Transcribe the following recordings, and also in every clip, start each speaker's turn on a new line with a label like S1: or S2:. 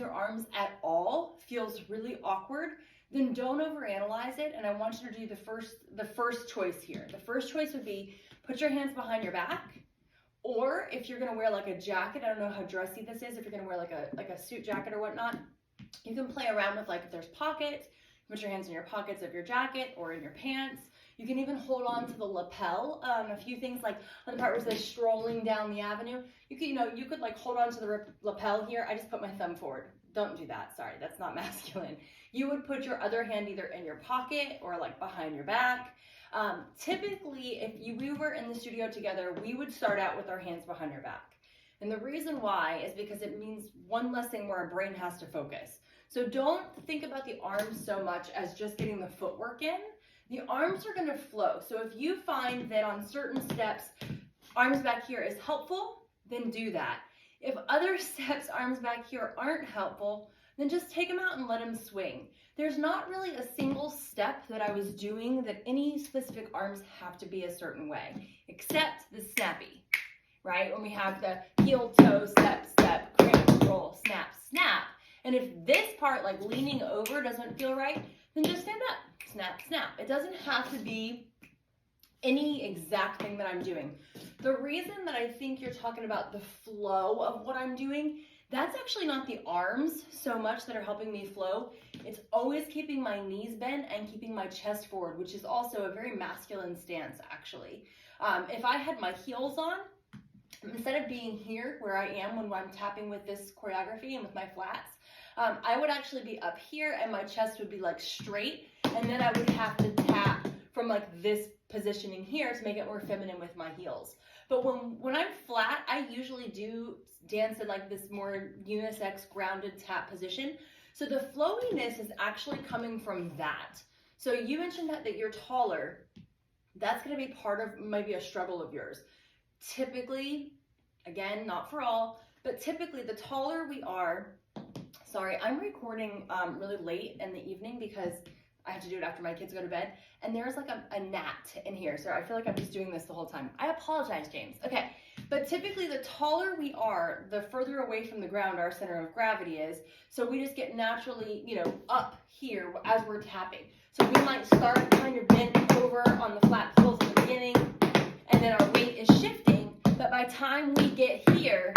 S1: your arms at all feels really awkward, then don't overanalyze it. And I want you to do the first choice here. The first choice would be put your hands behind your back. Or if you're gonna wear like a jacket, I don't know how dressy this is, if you're gonna wear like a suit jacket or whatnot, you can play around with like if there's pockets, put your hands in your pockets of your jacket or in your pants. You can even hold on to the lapel. A few things like on the part where it says strolling down the avenue, you could like hold on to the lapel here. I just put my thumb forward. Don't do that, sorry, that's not masculine. You would put your other hand either in your pocket or like behind your back. Typically, if we were in the studio together, we would start out with our hands behind our back. And the reason why is because it means one less thing where our brain has to focus. So don't think about the arms so much as just getting the footwork in. The arms are gonna flow. So if you find that on certain steps, arms back here is helpful, then do that. If other steps, arms back here aren't helpful, then just take them out and let them swing. There's not really a single step that I was doing that any specific arms have to be a certain way, except the snappy, right? When we have the heel, toe, step, step, crank, roll, snap, snap. And if this part, like leaning over, doesn't feel right, then just stand up, snap, snap. It doesn't have to be any exact thing that I'm doing. The reason that I think you're talking about the flow of what I'm doing, that's actually not the arms so much that are helping me flow. It's always keeping my knees bent and keeping my chest forward, which is also a very masculine stance, actually. If I had my heels on, instead of being here where I am when I'm tapping with this choreography and with my flats, I would actually be up here and my chest would be like straight, and then I would have to tap from like this positioning here to make it more feminine with my heels. But when I'm flat, I usually do dance in like this more unisex grounded tap position. So the flowiness is actually coming from that. So you mentioned that you're taller. That's going to be part of maybe a struggle of yours. Typically, again, not for all, but typically the taller we are, sorry, I'm recording really late in the evening because I have to do it after my kids go to bed, and there's like a gnat in here, so I feel like I'm just doing this the whole time. I apologize, James. Okay, but typically the taller we are, the further away from the ground our center of gravity is, so we just get naturally, up here as we're tapping. So we might start kind of bent over on the flat heels at the beginning, and then our weight is shifting, but by the time we get here,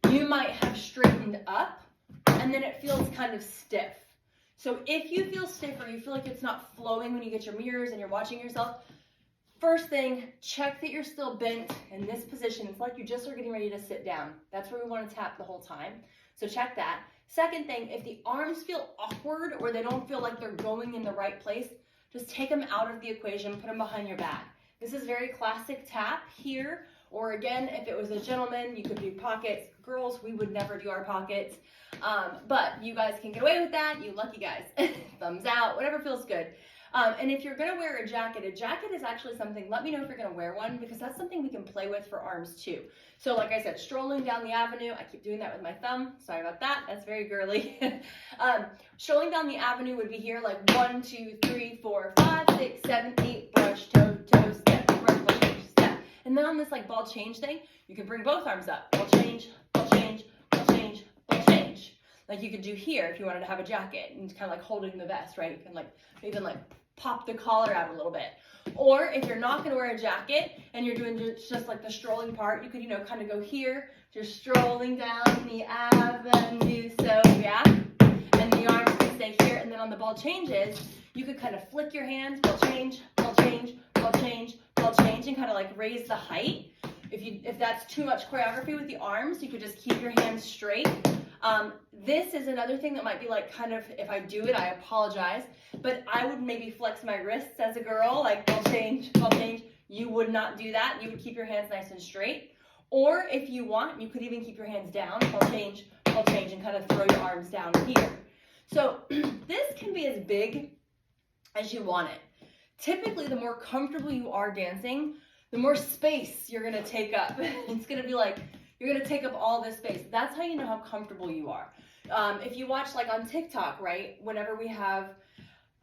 S1: you might have straightened up, and then it feels kind of stiff. So if you feel stiff or you feel like it's not flowing when you get your mirrors and you're watching yourself, first thing, check that you're still bent in this position. It's like you just are getting ready to sit down. That's where we want to tap the whole time. So check that. Second thing, if the arms feel awkward or they don't feel like they're going in the right place, just take them out of the equation, put them behind your back. This is very classic tap here. Or again, if it was a gentleman, you could do pockets. Girls, we would never do our pockets. But you guys can get away with that. You lucky guys. Thumbs out, whatever feels good. And if you're going to wear a jacket is actually something, let me know if you're going to wear one, because that's something we can play with for arms too. So like I said, strolling down the avenue, I keep doing that with my thumb. Sorry about that. That's very girly. Strolling down the avenue would be here like 1, 2, 3, 4, 5, 6, 7, 8, brush, toe, toe, step, brush, brush, brush, step. And then on this like ball change thing, you can bring both arms up. Ball change, ball change, ball change, ball change. Like you could do here if you wanted to have a jacket and kind of like holding the vest, right? You can like even like pop the collar out a little bit. Or if you're not going to wear a jacket and you're doing just like the strolling part, you could, kind of go here, just strolling down the avenue. So yeah, and the arms can stay here. And then on the ball changes, you could kind of flick your hands, ball change, ball change, ball change, ball change, and kind of like raise the height. If that's too much choreography with the arms, you could just keep your hands straight. This is another thing that might be like kind of, if I do it, I apologize, but I would maybe flex my wrists as a girl, like ball change, ball change. You would not do that. You would keep your hands nice and straight. Or if you want, you could even keep your hands down, ball change, and kind of throw your arms down here. So this can be as big as you want it. Typically, the more comfortable you are dancing, the more space you're going to take up. It's going to be like, you're going to take up all this space. That's how you know how comfortable you are. If you watch like on TikTok, right, whenever we have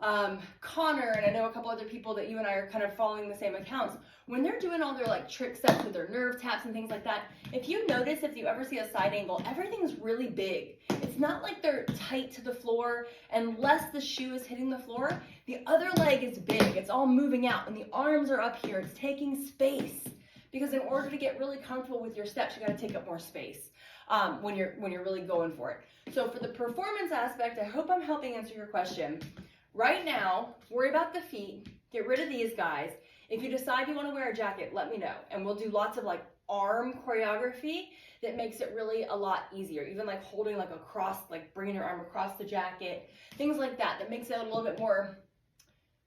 S1: Connor, and I know a couple other people that you and I are kind of following the same accounts, when they're doing all their like trick steps with their nerve taps and things like that, if you notice, if you ever see a side angle, everything's really big. It's not like they're tight to the floor, unless the shoe is hitting the floor. The other leg is big, it's all moving out, and the arms are up here, it's taking space. Because in order to get really comfortable with your steps, you gotta take up more space when you're really going for it. So for the performance aspect, I hope I'm helping answer your question. Right now, worry about the feet, get rid of these guys. If you decide you want to wear a jacket, let me know. And we'll do lots of like arm choreography that makes it really a lot easier. Even like holding like across, like bringing your arm across the jacket, things like that, that makes it a little bit more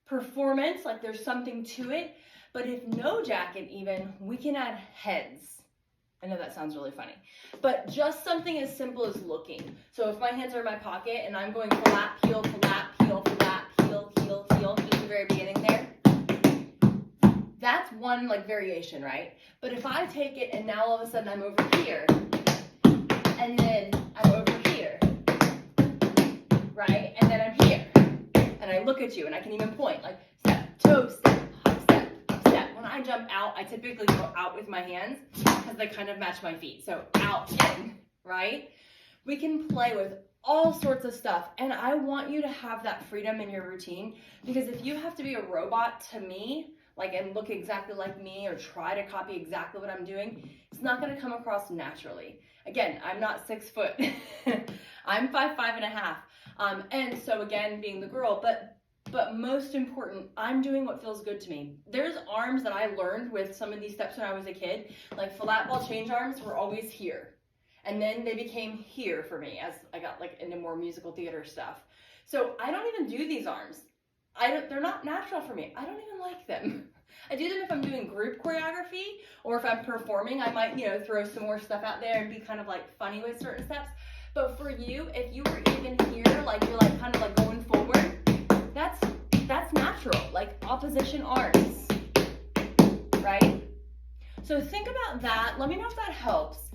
S1: performance, like there's something to it. But if no jacket even, we can add heads. I know that sounds really funny, but just something as simple as looking. So if my hands are in my pocket and I'm going flap, heel, flap, heel, flap, heel, heel, heel, just the very beginning there, that's one like variation, right? But if I take it and now all of a sudden I'm over here, and then I'm over here, right? And then I'm here, and I look at you and I can even point like step, toe, step, hop, step, hop, step. When I jump out, I typically go out with my hands because they kind of match my feet. So out, in, right? We can play with all sorts of stuff, and I want you to have that freedom in your routine, because if you have to be a robot to me, like, and look exactly like me or try to copy exactly what I'm doing, it's not going to come across naturally. Again, I'm not 6 foot. I'm 5'5.5". And so again, being the girl, but most important, I'm doing what feels good to me. There's arms that I learned with some of these steps when I was a kid, like flat ball change arms were always here. And then they became here for me as I got like into more musical theater stuff. So I don't even do these arms. They're not natural for me. I don't even like them. I do them if I'm doing group choreography, or if I'm performing, I might, throw some more stuff out there and be kind of like funny with certain steps. But for you, if you were even here, like you're like kind of like going forward, that's natural, like opposition arms, right? So think about that. Let me know if that helps.